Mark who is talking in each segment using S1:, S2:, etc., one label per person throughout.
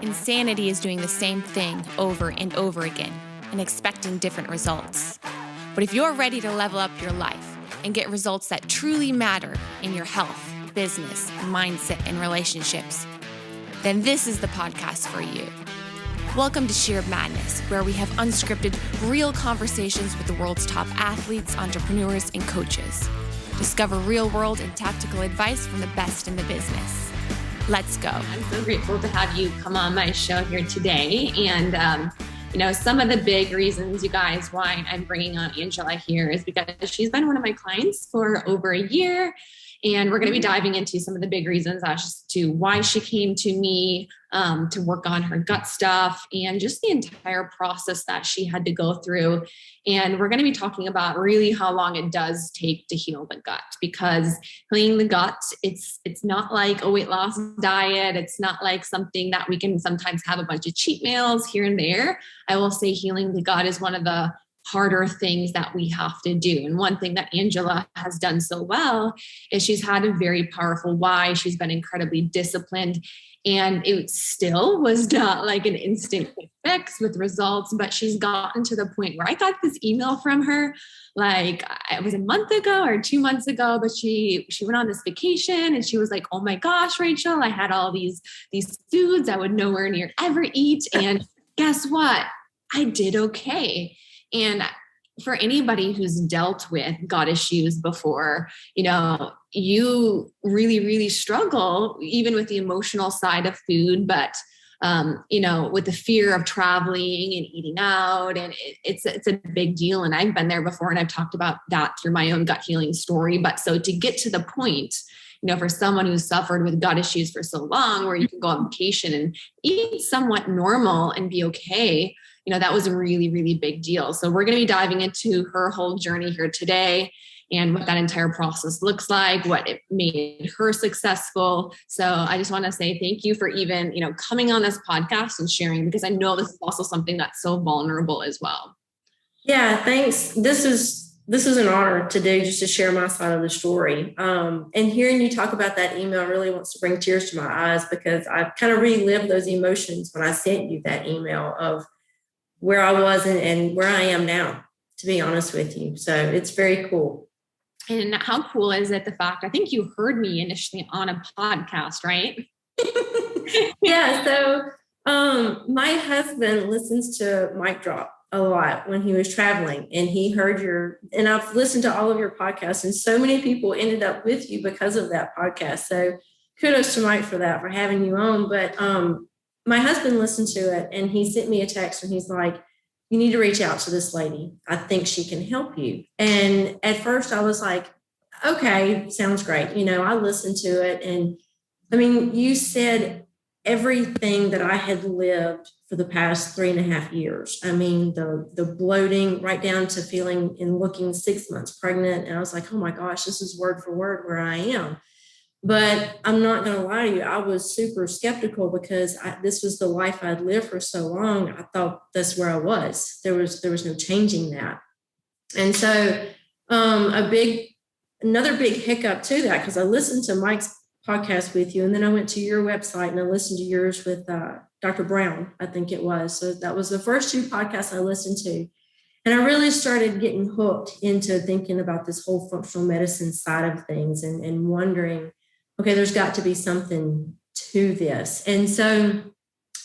S1: Insanity is doing the same thing over and over again and expecting different results. But if you're ready to level up your life and get results that truly matter in your health, business, mindset, and relationships, then this is the podcast for you. Welcome to Sheer Madness, where we have unscripted, real conversations with the world's top athletes, entrepreneurs, and coaches. Discover real-world and tactical advice from the best in the business. Let's go.
S2: I'm so grateful to have you come on my show here today. And, some of the big reasons, you guys, why I'm bringing on Angela here is because she's been one of my clients for over a year. And we're going to be diving into some of the big reasons as to why she came to me to work on her gut stuff and just the entire process that she had to go through. And we're going to be talking about really how long it does take to heal the gut, because healing the gut, it's not like a weight loss diet. It's not like something that we can sometimes have a bunch of cheat meals here and there. I will say healing the gut is one of the harder things that we have to do. And one thing that Angela has done so well is she's had a very powerful why. She's been incredibly disciplined, and it still was not like an instant fix with results, but she's gotten to the point where I got this email from her, like it was a month ago or 2 months ago, but she went on this vacation and she was like, oh my gosh, Rachel, I had all these foods I would nowhere near ever eat. And guess what? I did okay. And for anybody who's dealt with gut issues before, you really, really struggle even with the emotional side of food, but, with the fear of traveling and eating out. And it's a big deal. And I've been there before, and I've talked about that through my own gut healing story. But so to get to the point, for someone who's suffered with gut issues for so long, where you can go on vacation and eat somewhat normal and be okay, that was a really, really big deal. So we're going to be diving into her whole journey here today and what that entire process looks like, what it made her successful. So I just want to say thank you for even, coming on this podcast and sharing, because I know this is also something that's so vulnerable as well.
S3: Yeah, thanks. This is an honor to do, just to share my side of the story. And hearing you talk about that email really wants to bring tears to my eyes, because I've kind of relived those emotions when I sent you that email of where I was and where I am now, to be honest with you. So it's very cool.
S2: And how cool is it, the fact, I think you heard me initially on a podcast, right?
S3: Yeah. So my husband listens to Mic Drop a lot when he was traveling, and he heard and I've listened to all of your podcasts, and so many people ended up with you because of that podcast. So kudos to Mike for that, for having you on. But my husband listened to it, and he sent me a text, and he's like, you need to reach out to this lady. I think she can help you. And at first I was like, okay, sounds great. I listened to it. And I mean, you said everything that I had lived for the past 3.5 years. I mean, the bloating right down to feeling and looking 6 months pregnant. And I was like, oh my gosh, this is word for word where I am. But I'm not going to lie to you, I was super skeptical, because this was the life I'd lived for so long. I thought that's where I was. There was no changing that. And so another big hiccup to that, because I listened to Mike's podcast with you, and then I went to your website and I listened to yours with Dr. Brown, I think it was. So that was the first 2 podcasts I listened to. And I really started getting hooked into thinking about this whole functional medicine side of things, and wondering, okay, there's got to be something to this. And so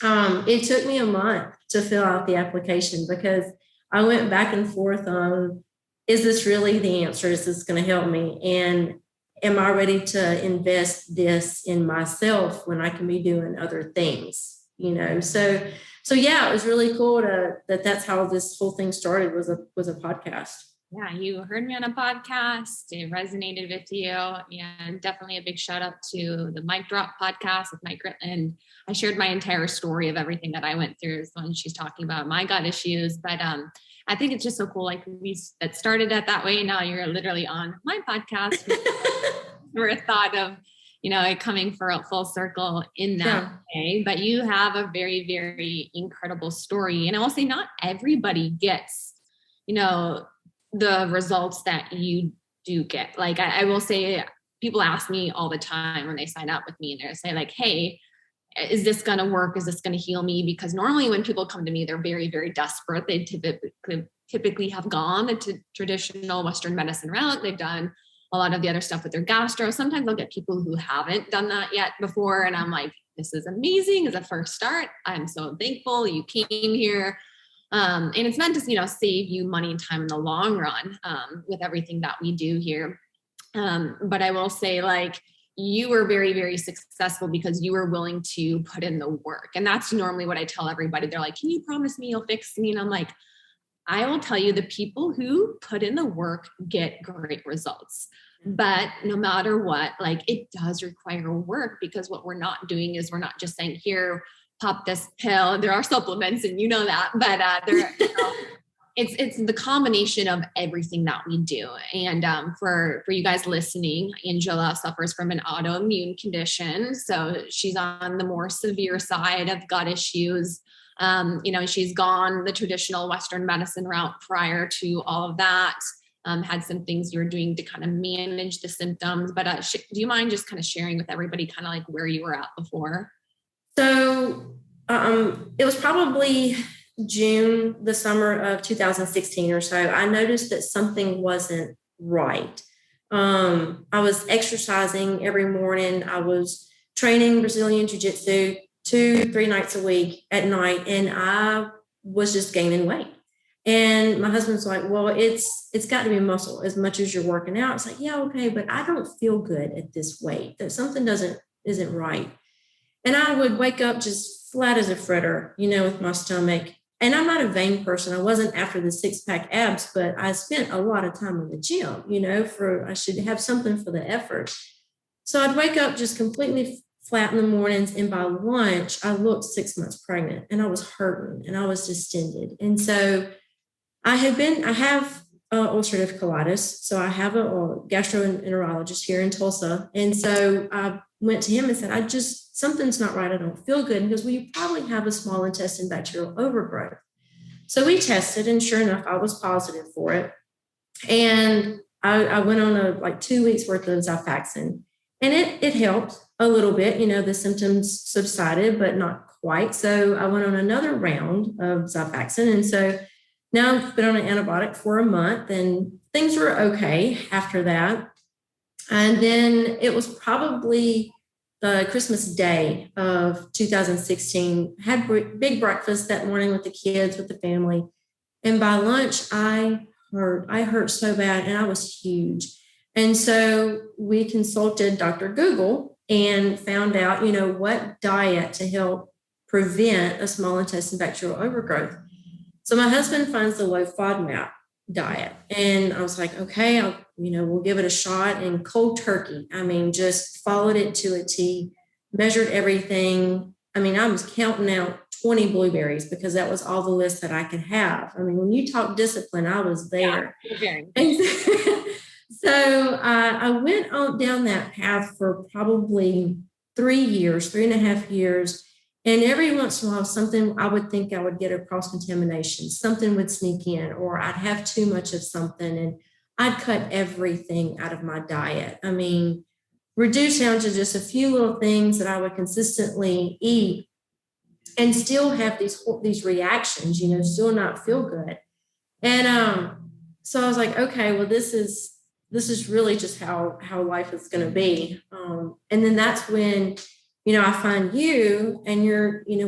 S3: it took me a month to fill out the application, because I went back and forth on, is this really the answer? Is this going to help me? And am I ready to invest this in myself when I can be doing other things? So yeah, it was really cool that's how this whole thing started, was a podcast.
S2: Yeah, you heard me on a podcast. It resonated with you. And definitely a big shout out to the Mic Drop podcast with Mike Ritland. I shared my entire story of everything that I went through when she's talking about my gut issues. But I think it's just so cool. Like, that started at that way. Now you're literally on my podcast. We're a thought of, it coming for a full circle in that way. But you have a very, very incredible story. And I will say not everybody gets, the results that you do get. Like, I will say, people ask me all the time when they sign up with me, and they say like, hey, is this going to work? Is this going to heal me? Because normally when people come to me, they're very, very desperate. They typically have gone the traditional Western medicine route. They've done a lot of the other stuff with their gastro. Sometimes I'll get people who haven't done that yet before. And I'm like, this is amazing as a first start. I'm so thankful you came here. And it's meant to, save you money and time in the long run with everything that we do here. But I will say, like, you were very, very successful because you were willing to put in the work. And that's normally what I tell everybody. They're like, can you promise me you'll fix me? And I'm like, I will tell you, the people who put in the work get great results. But no matter what, like, it does require work, because what we're not doing is we're not just saying, here, pop this pill. There are supplements, and you know that, but it's the combination of everything that we do. And for you guys listening, Angela suffers from an autoimmune condition. So she's on the more severe side of gut issues. She's gone the traditional Western medicine route prior to all of that. Had some things you were doing to kind of manage the symptoms. But do you mind just kind of sharing with everybody kind of like where you were at before?
S3: So it was probably June, the summer of 2016 or so. I noticed that something wasn't right. I was exercising every morning. I was training Brazilian Jiu-Jitsu 2-3 nights a week at night, and I was just gaining weight. And my husband's like, well, it's got to be muscle as much as you're working out. It's like, yeah, okay, but I don't feel good at this weight. That something isn't right. And I would wake up just flat as a fritter, with my stomach. And I'm not a vain person. I wasn't after the 6-pack abs, but I spent a lot of time in the gym, I should have something for the effort. So I'd wake up just completely flat in the mornings. And by lunch, I looked 6 months pregnant, and I was hurting and I was distended. And so I have ulcerative colitis. So I have a gastroenterologist here in Tulsa. And so I went to him and said, something's not right. I don't feel good. And he goes, well, you probably have a small intestine bacterial overgrowth. So we tested, and sure enough, I was positive for it. And I went on 2 weeks worth of Xifaxan, and it helped a little bit. The symptoms subsided, but not quite. So I went on another round of Xifaxan. And so now I've been on an antibiotic for a month, and things were okay after that. And then it was probably the Christmas Day of 2016, had big breakfast that morning with the kids, with the family. And by lunch, I hurt so bad, and I was huge. And so we consulted Dr. Google and found out, what diet to help prevent a small intestine bacterial overgrowth. So my husband finds the low FODMAP diet. And I was like, okay, we'll give it a shot. And cold turkey, just followed it to a T, measured everything. I was counting out 20 blueberries because that was all the list that I could have. When you talk discipline, I was there.
S2: Yeah,
S3: so I went on down that path for probably 3.5 years. And every once in a while, something I would think I would get a cross-contamination, something would sneak in, or I'd have too much of something, and I'd cut everything out of my diet. Reduce down to just a few little things that I would consistently eat and still have these reactions, still not feel good. And so I was like, okay, well, this is really just how life is going to be. And then that's when I find you, and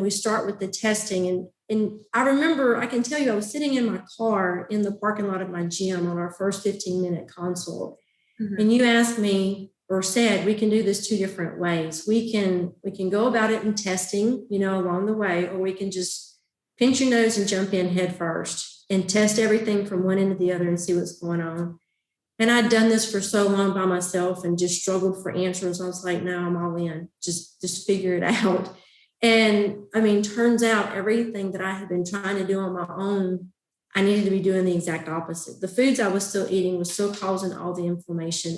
S3: we start with the testing. And I remember, I can tell you, I was sitting in my car in the parking lot of my gym on our first 15-minute consult. Mm-hmm. And you asked me, or said, we can do this 2 different ways. We can go about it in testing, along the way, or we can just pinch your nose and jump in head first and test everything from one end to the other and see what's going on. And I'd done this for so long by myself and just struggled for answers. I was like, no, I'm all in. Just figure it out. And turns out everything that I had been trying to do on my own, I needed to be doing the exact opposite. The foods I was still eating was still causing all the inflammation.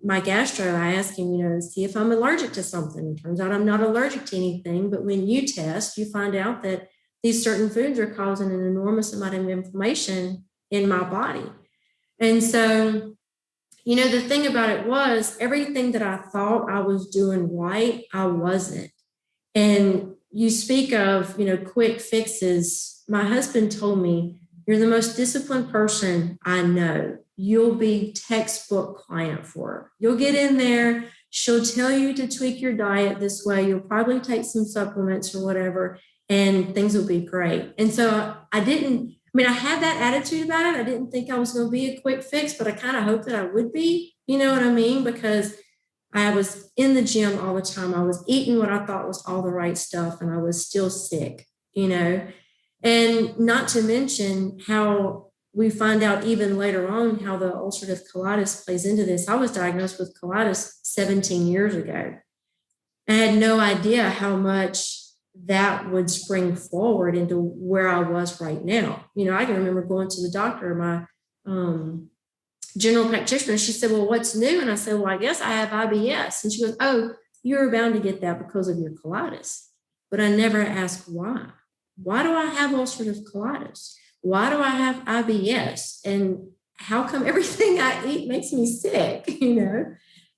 S3: My gastro, I asked him, see if I'm allergic to something. Turns out I'm not allergic to anything. But when you test, you find out that these certain foods are causing an enormous amount of inflammation in my body. And so, the thing about it was everything that I thought I was doing right, I wasn't. And you speak of, quick fixes. My husband told me, you're the most disciplined person I know. You'll be textbook client for her. You'll get in there. She'll tell you to tweak your diet this way. You'll probably take some supplements or whatever, and things will be great. And so I had that attitude about it. I didn't think I was going to be a quick fix, but I kind of hoped that I would be, you know what I mean? Because I was in the gym all the time. I was eating what I thought was all the right stuff, and I was still sick, and not to mention how we find out even later on how the ulcerative colitis plays into this. I was diagnosed with colitis 17 years ago. I had no idea how much that would spring forward into where I was right now. I can remember going to the doctor, my general practitioner. She said, well, what's new? And I said, well, I guess I have IBS. And she goes, oh, you're bound to get that because of your colitis. But I never asked why. Why do I have ulcerative colitis? Why do I have IBS? And how come everything I eat makes me sick,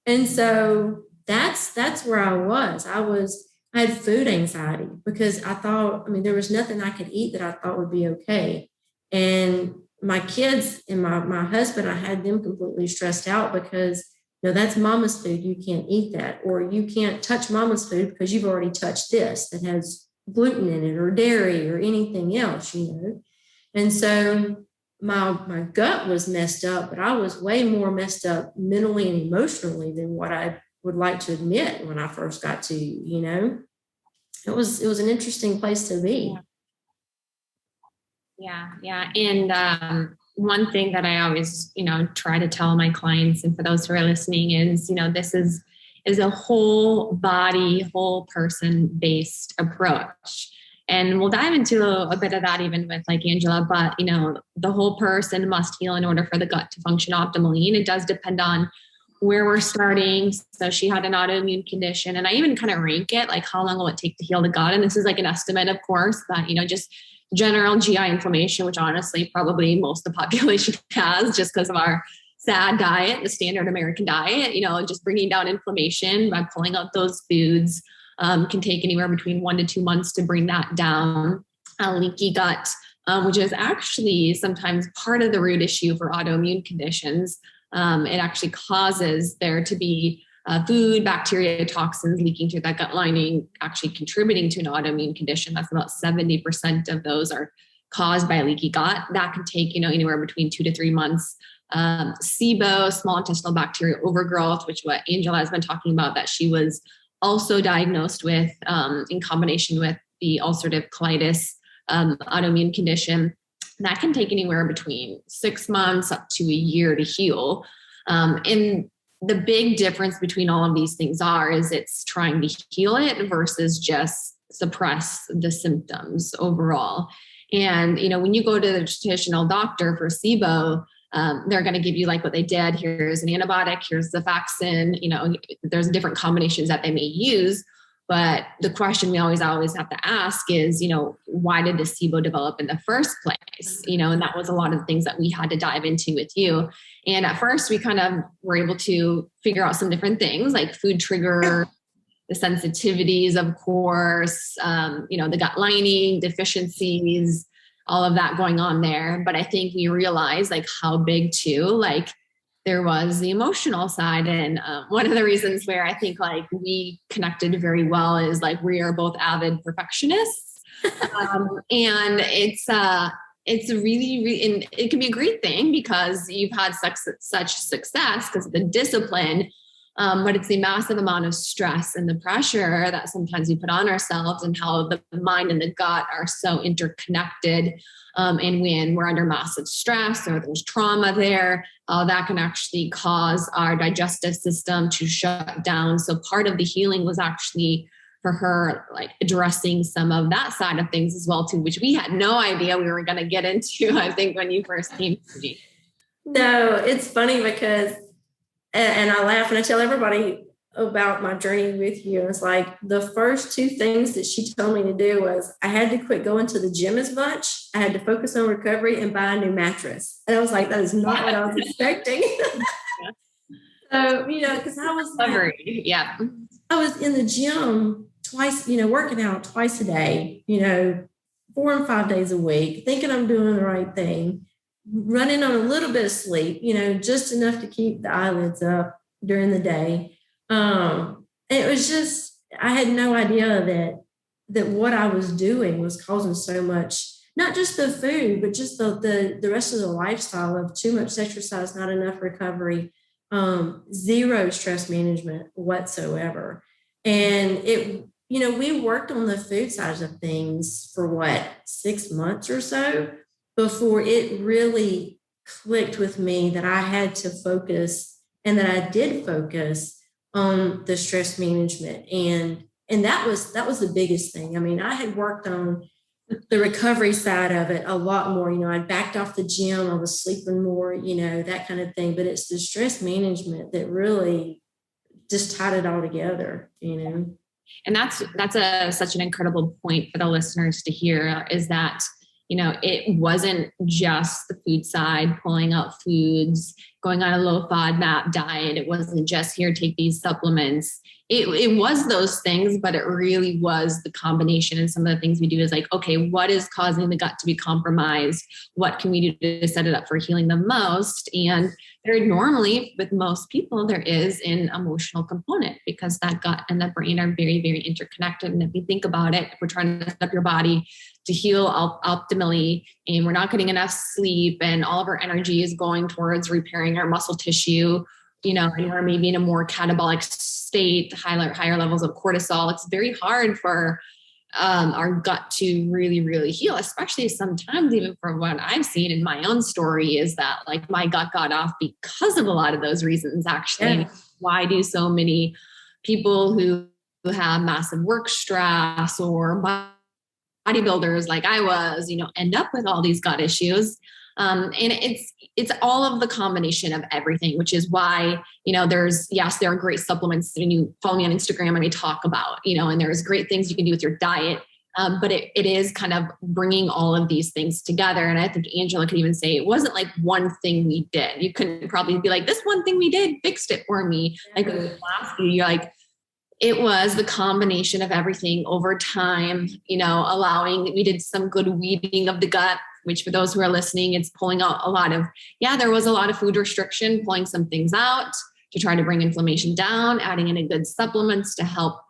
S3: And so that's where I was. I had food anxiety because I thought, there was nothing I could eat that I thought would be okay. And my kids and my husband, I had them completely stressed out because, that's mama's food. You can't eat that. Or you can't touch mama's food because you've already touched this that has gluten in it or dairy or anything else, And so my gut was messed up, but I was way more messed up mentally and emotionally than what I would like to admit when I first got to you. It was an interesting place to be.
S2: Yeah. And one thing that I always, try to tell my clients, and for those who are listening, is, this is a whole body, whole person based approach. And we'll dive into a bit of that even with like Angela, but, the whole person must heal in order for the gut to function optimally. And it does depend on where we're starting. So she had an autoimmune condition, and I even kind of rank it, like how long will it take to heal the gut? And this is like an estimate, of course, that, just general GI inflammation, which honestly, probably most of the population has just because of our sad diet, the standard American diet, just bringing down inflammation by pulling out those foods can take anywhere between 1 to 2 months to bring that down. Leaky gut, which is actually sometimes part of the root issue for autoimmune conditions. It actually causes there to be food, bacteria, toxins leaking through that gut lining, actually contributing to an autoimmune condition. That's about 70% of those are caused by leaky gut. That can take, anywhere between 2 to 3 months. SIBO, small intestinal bacterial overgrowth, which what Angela has been talking about, that she was also diagnosed with in combination with the ulcerative colitis autoimmune condition. That can take anywhere between 6 months up to a year to heal. And the big difference between all of these things is it's trying to heal it versus just suppress the symptoms overall. And, when you go to the traditional doctor for SIBO, they're going to give you like what they did. Here's an antibiotic, here's the vaccine, there's different combinations that they may use. But the question we always have to ask is, why did the SIBO develop in the first place? And that was a lot of the things that we had to dive into with you. And at first we kind of were able to figure out some different things like food trigger, the sensitivities, of course, the gut lining, deficiencies, all of that going on there. But I think we realized like how big too, like there was the emotional side. And one of the reasons where I think like we connected very well is like we are both avid perfectionists. And it's really, and it can be a great thing because you've had such success because of the discipline, but it's the massive amount of stress and the pressure that sometimes we put on ourselves and how the mind and the gut are so interconnected. And when we're under massive stress or there's trauma there, that can actually cause our digestive system to shut down. So part of the healing was actually for her, like addressing some of that side of things as well too, which we had no idea we were going to get into, I think, when you first came to me.
S3: No, it's funny because, and I laugh and I tell everybody about my journey with you. It's like the first 2 things that she told me to do was I had to quit going to the gym as much. I had to focus on recovery and buy a new mattress. And I was like, that is not what I was expecting. So, because I was I was in the gym twice, working out twice a day, 4 and 5 days a week, thinking I'm doing the right thing, running on a little bit of sleep, just enough to keep the eyelids up during the day. It was just, I had no idea that what I was doing was causing so much, not just the food, but just the rest of the lifestyle of too much exercise, not enough recovery, zero stress management whatsoever. And we worked on the food side of things for 6 months or so before it really clicked with me that I had to focus, and that I did focus on the stress management. And that was the biggest thing. I mean, I had worked on the recovery side of it a lot more. I backed off the gym, I was sleeping more, that kind of thing. But it's the stress management that really just tied it all together,
S2: And that's such an incredible point for the listeners to hear, is that, it wasn't just the food side, pulling out foods, going on a low FODMAP diet. It wasn't just here, take these supplements. It was those things, but it really was the combination. And some of the things we do is like, okay, what is causing the gut to be compromised? What can we do to set it up for healing the most? And there normally, with most people, there is an emotional component, because that gut and that brain are very, very interconnected. And if you think about it, if we're trying to set up your body to heal optimally, and we're not getting enough sleep, and all of our energy is going towards repairing our muscle tissue, and we're maybe in a more catabolic state, higher levels of cortisol, it's very hard for our gut to really, really heal, especially sometimes, even from what I've seen in my own story, is that like my gut got off because of a lot of those reasons, actually. Yeah. Why do so many people who have massive work stress or bodybuilders like I was, end up with all these gut issues? And it's all of the combination of everything, which is why, there are great supplements when you follow me on Instagram and I talk about, and there's great things you can do with your diet. But it is kind of bringing all of these things together. And I think Angela could even say it wasn't like one thing we did. You couldn't probably be like, this one thing we did fixed it for me. Like last year, you're like, it was the combination of everything over time, we did some good weeding of the gut, which for those who are listening, it's pulling out there was a lot of food restriction, pulling some things out to try to bring inflammation down, adding in a good supplements to help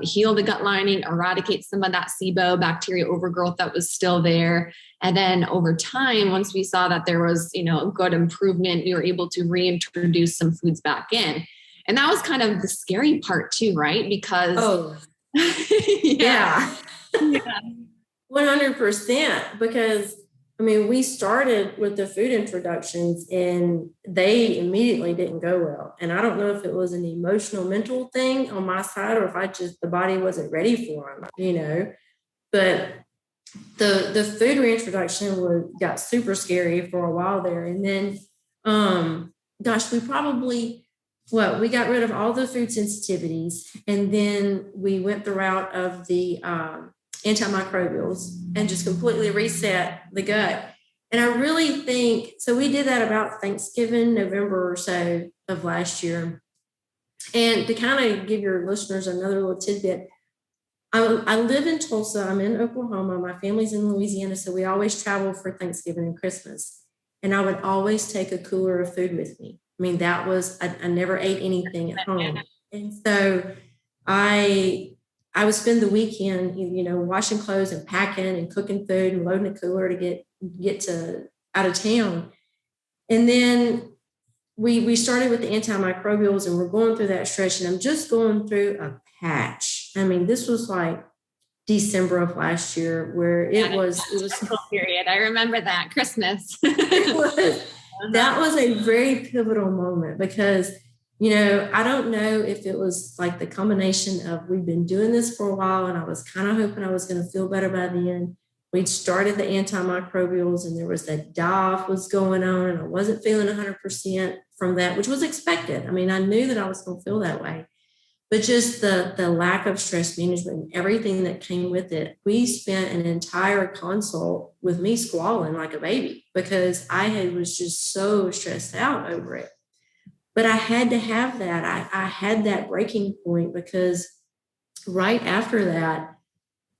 S2: heal the gut lining, eradicate some of that SIBO bacteria overgrowth that was still there. And then over time, once we saw that there was, a good improvement, we were able to reintroduce some foods back in. And that was kind of the scary part too, right? Because
S3: yeah. 100%. Because we started with the food introductions and they immediately didn't go well. And I don't know if it was an emotional, mental thing on my side, or if the body wasn't ready for them, but the food reintroduction got super scary for a while there. And then, we got rid of all the food sensitivities, and then we went the route of the antimicrobials and just completely reset the gut. And I really think, so we did that about Thanksgiving, November or so of last year. And to kind of give your listeners another little tidbit, I live in Tulsa. I'm in Oklahoma. My family's in Louisiana. So we always travel for Thanksgiving and Christmas. And I would always take a cooler of food with me. That was, I never ate anything at home. And so I would spend the weekend, washing clothes and packing and cooking food and loading a cooler to get to out of town. And then we started with the antimicrobials, and we're going through that stretch, and I'm just going through a patch. This was like December of last year, where it was
S2: period. I remember that Christmas.
S3: That was a very pivotal moment, because, I don't know if it was like the combination of we've been doing this for a while, and I was kind of hoping I was going to feel better by then. We'd started the antimicrobials, and there was that die-off was going on, and I wasn't feeling 100% from that, which was expected. I knew that I was going to feel that way. But just the lack of stress management and everything that came with it, we spent an entire consult with me squalling like a baby, because I was just so stressed out over it. But I had to have that. I had that breaking point because right after that,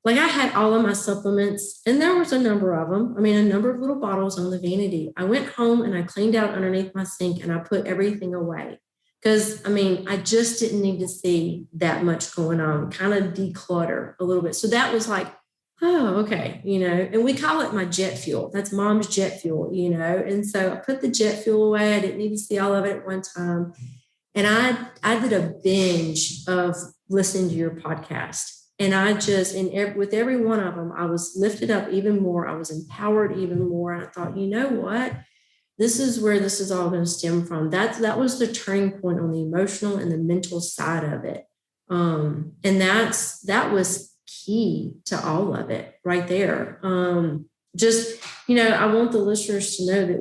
S3: like I had all of my supplements and there was a number of them. I mean, a number of little bottles on the vanity. I went home and I cleaned out underneath my sink and I put everything away. Because I mean, I just didn't need to see that much going on, kind of declutter a little bit. So that was like, oh, okay, and we call it my jet fuel. That's mom's jet fuel, And so I put the jet fuel away. I didn't need to see all of it at one time. And I did a binge of listening to your podcast. And I just, with every one of them, I was lifted up even more. I was empowered even more. And I thought, you know what? This is where this is all going to stem from. That was the turning point on the emotional and the mental side of it. And that was key to all of it right there. I want the listeners to know that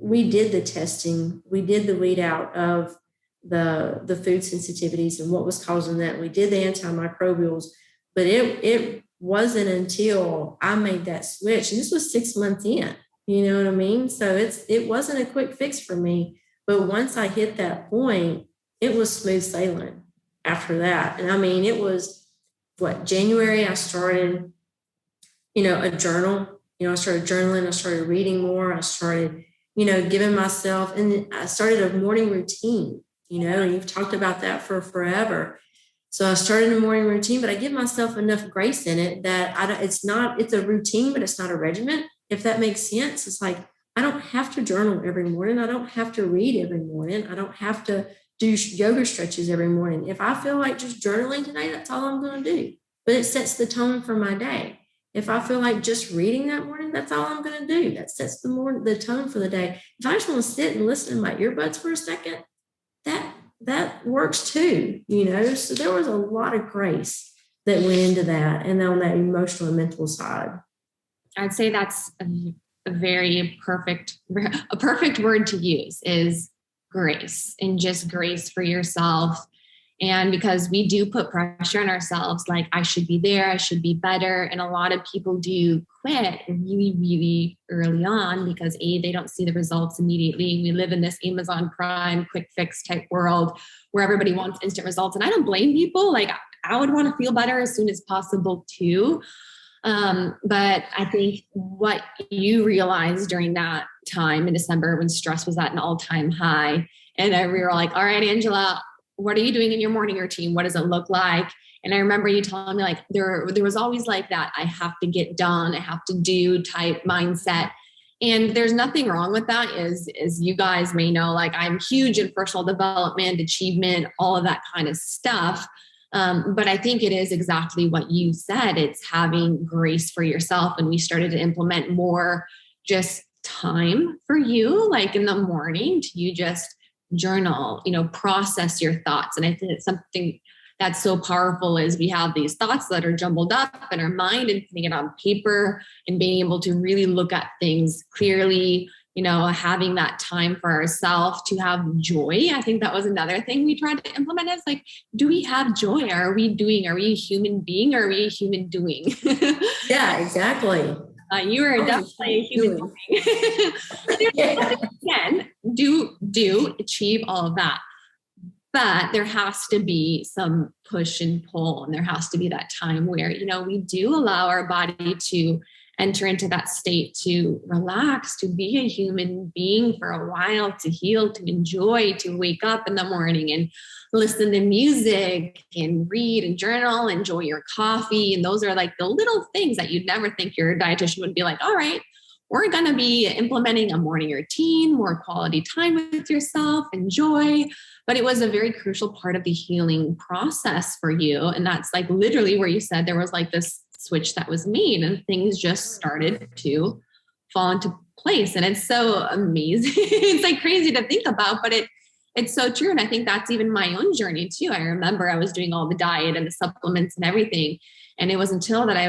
S3: we did the testing. We did the weed out of the food sensitivities and what was causing that. We did the antimicrobials, but it wasn't until I made that switch, and this was 6 months in, you know what I mean? So it wasn't a quick fix for me, but once I hit that point, it was smooth sailing after that. And I mean, it was January, I started, a journal, I started journaling, I started reading more, I started, giving myself, and I started a morning routine. And you've talked about that for forever. So I started a morning routine, but I give myself enough grace in it that it's a routine, but it's not a regimen. If that makes sense, it's like, I don't have to journal every morning. I don't have to read every morning. I don't have to do yoga stretches every morning. If I feel like just journaling today, that's all I'm going to do. But it sets the tone for my day. If I feel like just reading that morning, that's all I'm going to do. That sets the tone for the day. If I just want to sit and listen to my earbuds for a second, that works too, So there was a lot of grace that went into that, and on that emotional and mental side.
S2: I'd say that's a perfect word to use is grace, and just grace for yourself. And because we do put pressure on ourselves, like I should be there, I should be better. And a lot of people do quit really, really early on because they don't see the results immediately. We live in this Amazon Prime quick fix type world where everybody wants instant results. And I don't blame people. Like I would want to feel better as soon as possible too. But I think what you realized during that time in December when stress was at an all-time high, and we were like, all right, Angela, what are you doing in your morning routine? What does it look like? And I remember you telling me like there was always like that I have to get done, I have to do type mindset. And there's nothing wrong with that, as you guys may know, like I'm huge in personal development, achievement, all of that kind of stuff. But I think it is exactly what you said. It's having grace for yourself. And we started to implement more just time for you, like in the morning to you just journal, process your thoughts. And I think it's something that's so powerful is we have these thoughts that are jumbled up in our mind, and putting it on paper and being able to really look at things clearly, having that time for ourselves to have joy. I think that was another thing we tried to implement is like, do we have joy? Are we a human being? Or are we a human doing?
S3: Yeah, exactly.
S2: You are definitely a human being. Again, do achieve all of that. But there has to be some push and pull, and there has to be that time where, we do allow our body to enter into that state to relax, to be a human being for a while, to heal, to enjoy, to wake up in the morning and listen to music and read and journal, enjoy your coffee. And those are like the little things that you'd never think your dietitian would be like, all right, we're going to be implementing a morning routine, more quality time with yourself, enjoy. But it was a very crucial part of the healing process for you. And that's like literally where you said there was like this switch that was made and things just started to fall into place. And it's so amazing. It's like crazy to think about, but it's so true. And I think that's even my own journey too. I remember I was doing all the diet and the supplements and everything. And it was until that I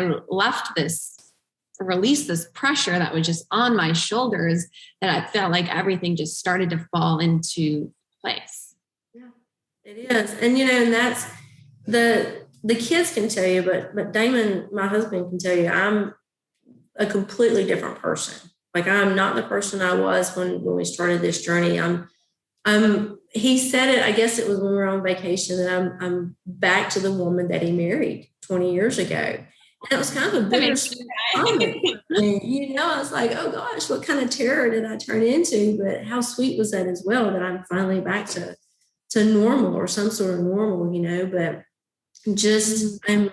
S2: released this pressure that was just on my shoulders that I felt like everything just started to fall into place.
S3: Yeah, it is. And, and that's the kids can tell you, but Damon, my husband, can tell you, I'm a completely different person. Like I'm not the person I was when we started this journey. He said it, I guess it was when we were on vacation, that I'm back to the woman that he married 20 years ago. And it was kind of a bittersweet comment. And, I was like, oh gosh, what kind of terror did I turn into? But how sweet was that as well, that I'm finally back to normal, or some sort of normal, but just I'm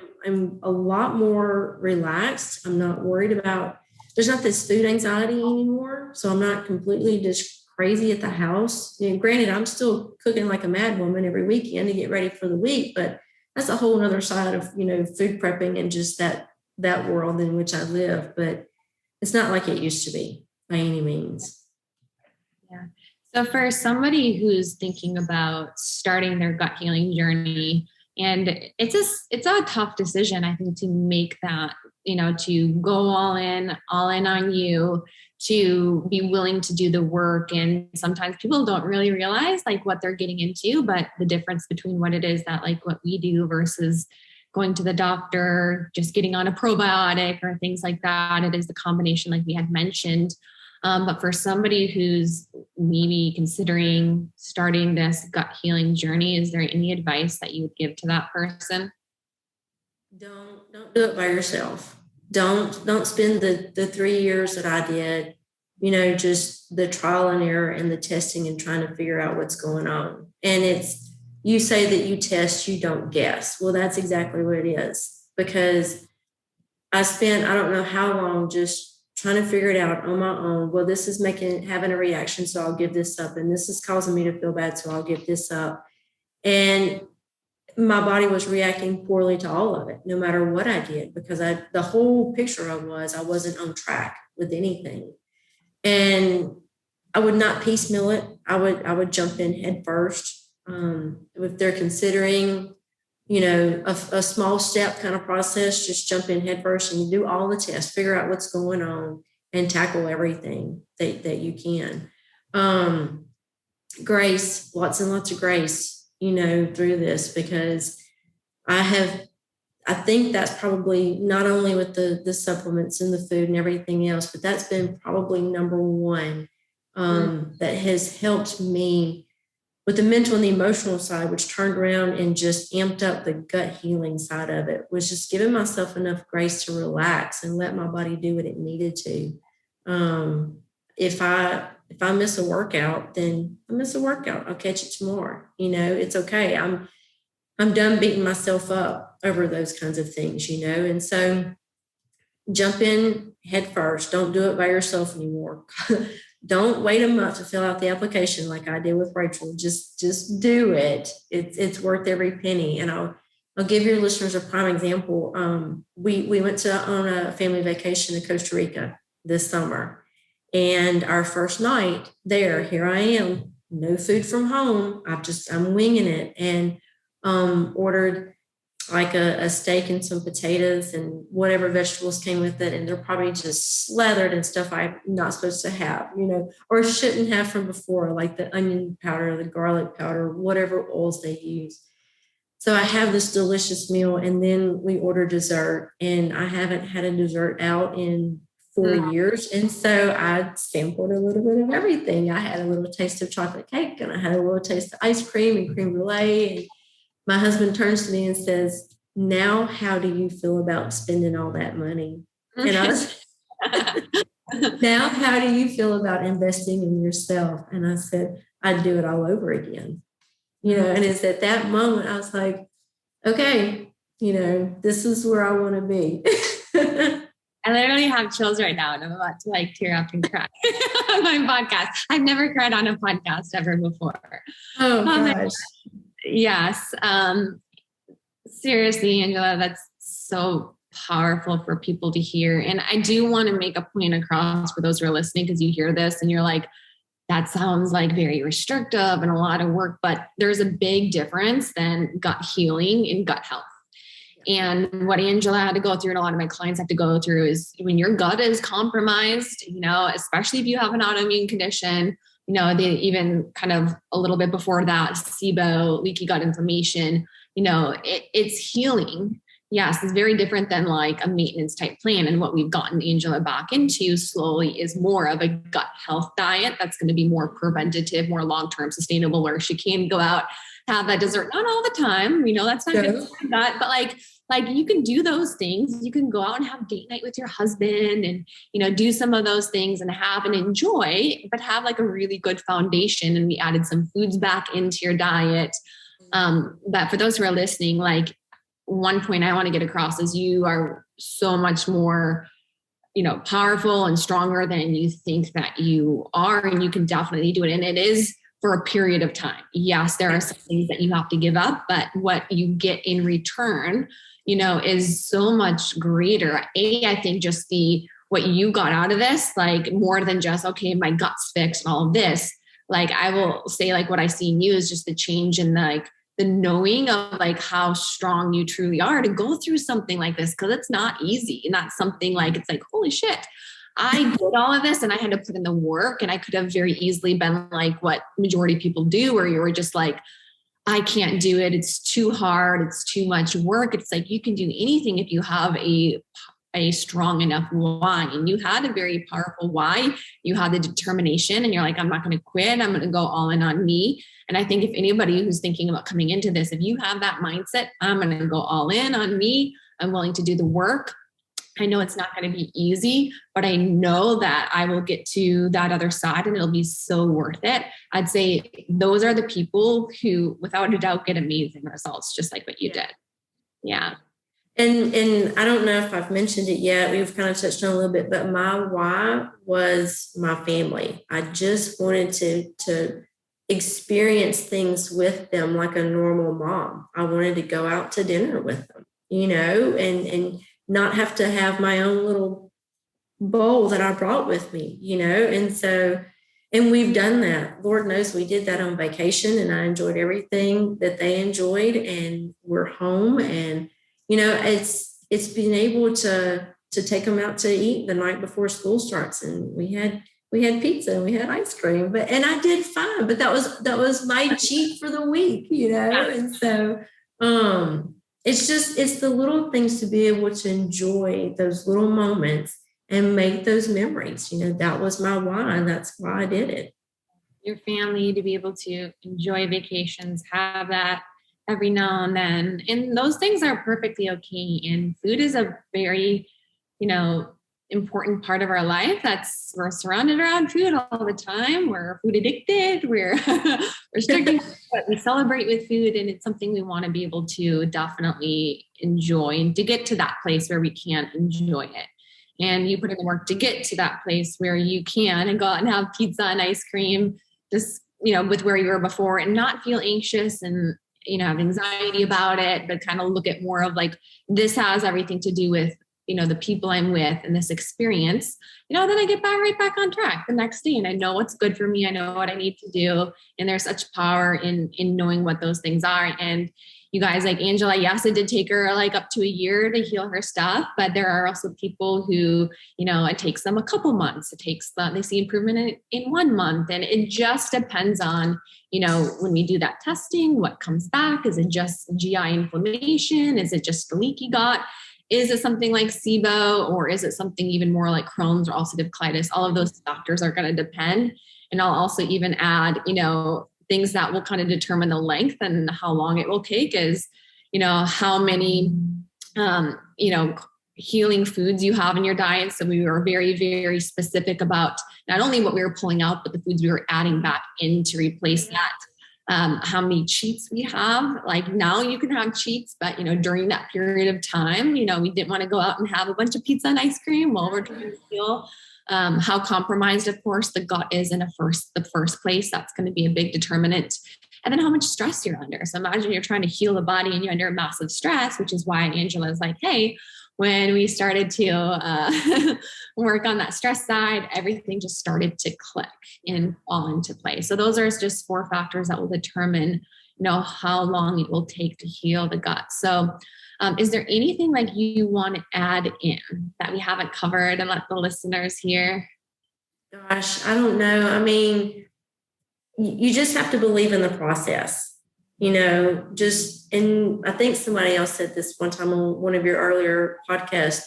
S3: a lot more relaxed. I'm not worried about, there's not this food anxiety anymore. So I'm not completely just crazy at the house. Granted, I'm still cooking like a mad woman every weekend to get ready for the week, but that's a whole other side of, food prepping and just that world in which I live. But it's not like it used to be by any means.
S2: Yeah. So for somebody who's thinking about starting their gut healing journey, and it's a tough decision, I think, to make that, to go all in on you, to be willing to do the work. And sometimes people don't really realize like what they're getting into, but the difference between what it is that like what we do versus going to the doctor, just getting on a probiotic or things like that. It is the combination like we had mentioned. But for somebody who's maybe considering starting this gut healing journey, is there any advice that you would give to that person?
S3: Don't do it by yourself. Don't spend the 3 years that I did, just the trial and error and the testing and trying to figure out what's going on. And you say that you test, you don't guess. Well, that's exactly what it is, because I spent, I don't know how long, just trying to figure it out on my own. Well, this is having a reaction, so I'll give this up. And this is causing me to feel bad, so I'll give this up. And my body was reacting poorly to all of it, no matter what I did, because the whole picture I wasn't on track with anything. And I would not piecemeal it. I would jump in head first. If they're considering, a small step kind of process, just jump in head first and do all the tests, figure out what's going on, and tackle everything that you can. Grace, lots and lots of grace, through this, because I think that's probably not only with the supplements and the food and everything else, but that's been probably number one that has helped me with the mental and the emotional side, which turned around and just amped up the gut healing side of it, was just giving myself enough grace to relax and let my body do what it needed to. If I miss a workout, then I miss a workout. I'll catch it tomorrow. It's okay. I'm done beating myself up over those kinds of things, And so jump in head first. Don't do it by yourself anymore. Don't wait a month to fill out the application like I did with Rachel. Just do it. It's worth every penny. And I'll give your listeners a prime example. We went on a family vacation to Costa Rica this summer. And our first night there, here I am, no food from home. I'm winging it, and ordered like a steak and some potatoes and whatever vegetables came with it. And they're probably just slathered in stuff I'm not supposed to have, or shouldn't have from before, like the onion powder, the garlic powder, whatever oils they use. So I have this delicious meal, and then we order dessert, and I haven't had a dessert out in 4 years. And so I sampled a little bit of everything. I had a little taste of chocolate cake, and I had a little taste of ice cream and creme brulee. And my husband turns to me and says, now, how do you feel about spending all that money? And I was, now, how do you feel about investing in yourself? And I said, I'd do it all over again. And it's at that moment, I was like, okay, this is where I want to be.
S2: I literally have chills right now, and I'm about to tear up and cry on my podcast. I've never cried on a podcast ever before.
S3: Oh, gosh.
S2: Yes. Seriously, Angela, that's so powerful for people to hear. And I do want to make a point across for those who are listening, because you hear this and you're like, that sounds like very restrictive and a lot of work, but there's a big difference than gut healing and gut health. And what Angela had to go through, and a lot of my clients have to go through, is when your gut is compromised, especially if you have an autoimmune condition, they even kind of a little bit before that, SIBO, leaky gut inflammation, it's healing. Yes, it's very different than like a maintenance type plan. And what we've gotten Angela back into slowly is more of a gut health diet that's going to be more preventative, more long-term sustainable, where she can go out, have that dessert, not all the time. We know that's not good for your gut, but like you can do those things. You can go out and have date night with your husband and, do some of those things and have and enjoy, but have like a really good foundation. And we added some foods back into your diet. But for those who are listening, like, one point I want to get across is you are so much more, powerful and stronger than you think that you are. And you can definitely do it. And it is for a period of time. Yes, there are some things that you have to give up, but what you get in return, is so much greater. I think just what you got out of this, like more than just, okay, my gut's fixed and all of this. Like I will say, like what I see in you is just the change in the knowing of like how strong you truly are to go through something like this, because it's not easy. And that's something like, it's like, holy shit, I did all of this and I had to put in the work, and I could have very easily been like what majority of people do, where you were just like, I can't do it. It's too hard. It's too much work. It's like, you can do anything if you have a strong enough why. And you had a very powerful why. You had the determination, and you're like, I'm not going to quit. I'm going to go all in on me. And I think if anybody who's thinking about coming into this, if you have that mindset, I'm going to go all in on me, I'm willing to do the work. I know it's not going to be easy, but I know that I will get to that other side and it'll be so worth it. I'd say those are the people who, without a doubt, get amazing results, just like what you did. Yeah.
S3: And I don't know if I've mentioned it yet. We've kind of touched on a little bit, but my why was my family. I just wanted to experience things with them like a normal mom. I wanted to go out to dinner with them, and not have to have my own little bowl that I brought with me, and we've done that. Lord knows we did that on vacation, and I enjoyed everything that they enjoyed, and we're home. And, it's being able to take them out to eat the night before school starts. And we had pizza and we had ice cream, and I did fine, but that was my cheat for the week, And so, it's the little things to be able to enjoy those little moments and make those memories. That was my why, and that's why I did it.
S2: Your family, to be able to enjoy vacations, have that every now and then. And those things are perfectly okay. And food is a very, important part of our life. We're surrounded around food all the time. We're food addicted. We're restricting, but we celebrate with food. And it's something we want to be able to definitely enjoy, and to get to that place where we can enjoy it. And you put in the work to get to that place where you can and go out and have pizza and ice cream, just, with where you were before, and not feel anxious and, have anxiety about it, but kind of look at more of like, this has everything to do with, the people I'm with and this experience, then I get right back on track the next day. And I know what's good for me. I know what I need to do. And there's such power in knowing what those things are. And you guys, like Angela, yes, it did take her like up to a year to heal her stuff, but there are also people who, it takes them a couple months. They see improvement in 1 month. And it just depends on, when we do that testing, what comes back. Is it just GI inflammation? Is it just a leaky gut? Is it something like SIBO, or is it something even more like Crohn's or ulcerative colitis? All of those factors are going to depend. And I'll also even add, things that will kind of determine the length and how long it will take is, how many, healing foods you have in your diet. So we were very, very specific about not only what we were pulling out, but the foods we were adding back in to replace that. How many cheats we have. Like now you can have cheats, but during that period of time, we didn't want to go out and have a bunch of pizza and ice cream while we're trying to heal. How compromised, of course, the gut is in the first place. That's going to be a big determinant. And then how much stress you're under. So imagine you're trying to heal the body and you're under massive stress, which is why Angela is like, hey, when we started to work on that stress side, everything just started to click and fall into place. So those are just 4 factors that will determine, how long it will take to heal the gut. So is there anything like you want to add in that we haven't covered and let the listeners hear?
S3: Gosh, I don't know. I mean, you just have to believe in the process. and I think somebody else said this one time on one of your earlier podcasts,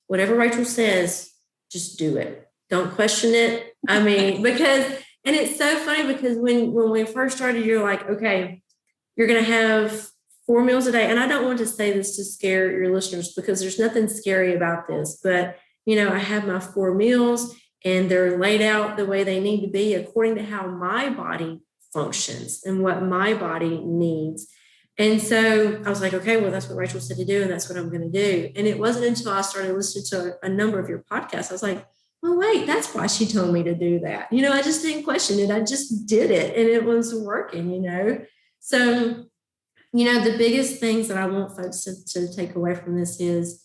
S3: whatever Rachel says, just do it. Don't question it. I mean, and it's so funny because when we first started, you're like, okay, you're going to have 4 meals a day. And I don't want to say this to scare your listeners because there's nothing scary about this, but I have my 4 meals and they're laid out the way they need to be according to how my body functions and what my body needs. And so I was like, okay, well, that's what Rachel said to do. And that's what I'm going to do. And it wasn't until I started listening to a number of your podcasts, I was like, oh, wait, that's why she told me to do that. I just didn't question it. I just did it and it was working, So, the biggest things that I want folks to take away from this is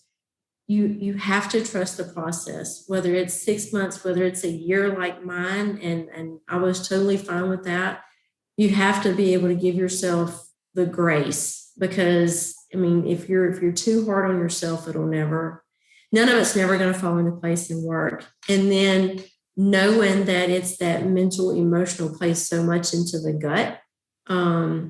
S3: you have to trust the process, whether it's 6 months, whether it's a year like mine. And I was totally fine with that. You have to be able to give yourself the grace because, if you're too hard on yourself, none of it's never going to fall into place and work. And then knowing that it's that mental, emotional place so much into the gut. I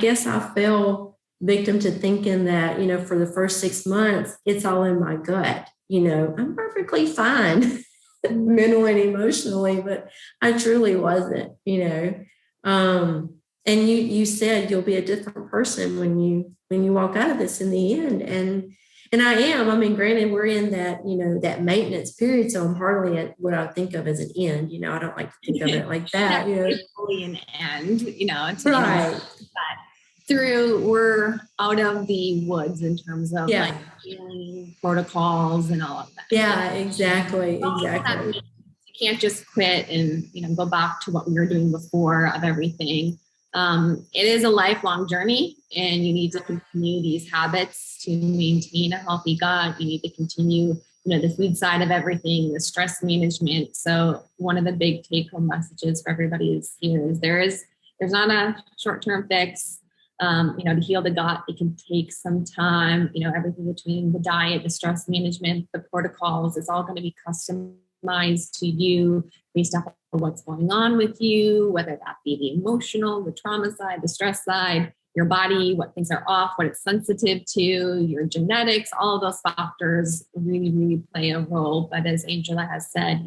S3: guess I fell victim to thinking that, for the first 6 months, it's all in my gut. I'm perfectly fine mentally and emotionally, but I truly wasn't, and you said you'll be a different person when you walk out of this in the end. And I am. Granted, we're in that, that maintenance period. So I'm hardly at what I think of as an end. I don't like to think of it like that.
S2: It's fully an end,
S3: right.
S2: We're out of the woods in terms of like healing protocols and all of that.
S3: Yeah, exactly. Exactly.
S2: You can't just quit and, go back to what we were doing before of everything. It is a lifelong journey and you need to continue these habits to maintain a healthy gut. You need to continue, the food side of everything, the stress management. So one of the big take home messages for everybody is there's not a short-term fix. To heal the gut, it can take some time, everything between the diet, the stress management, the protocols, it's all going to be customized to you based off of what's going on with you, whether that be the emotional, the trauma side, the stress side, your body, what things are off, what it's sensitive to, your genetics, all of those factors really, really play a role. But as Angela has said,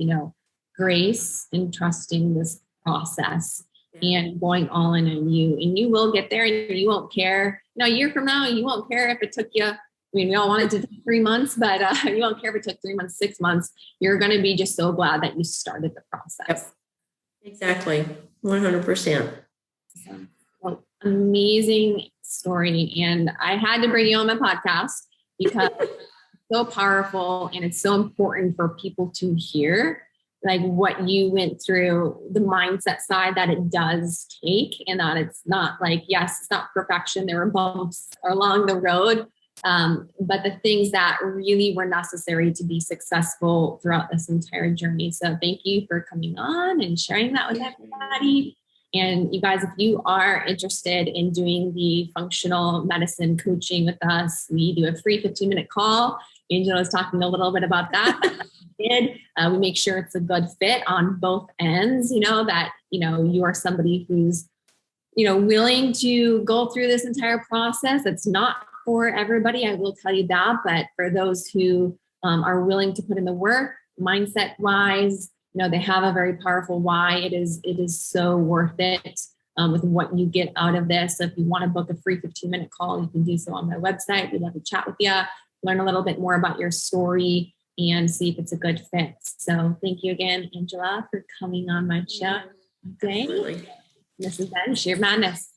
S2: grace and trusting this process and going all in on you, and you will get there and you won't care. A year from now, you won't care if it took you, we all want it to take 3 months, but you won't care if it took 3 months, 6 months. You're going to be just so glad that you started the process.
S3: Yep. Exactly. 100%.
S2: So, amazing story. And I had to bring you on my podcast because it's so powerful and it's so important for people to hear. Like what you went through, the mindset side that it does take, and that it's not like, yes, it's not perfection. There were bumps along the road, but the things that really were necessary to be successful throughout this entire journey. So thank you for coming on and sharing that with everybody. And you guys, if you are interested in doing the functional medicine coaching with us, we do a free 15-minute call. Angela was talking a little bit about that. We make sure it's a good fit on both ends, that, you are somebody who's, willing to go through this entire process. It's not for everybody, I will tell you that, but for those who are willing to put in the work, mindset wise, they have a very powerful why. It is so worth it with what you get out of this. So if you want to book a free 15-minute call, you can do so on my website. We'd love to chat with you, learn a little bit more about your story, and see if it's a good fit. So thank you again, Angela, for coming on my show today. Absolutely. This has been Sheer Madness.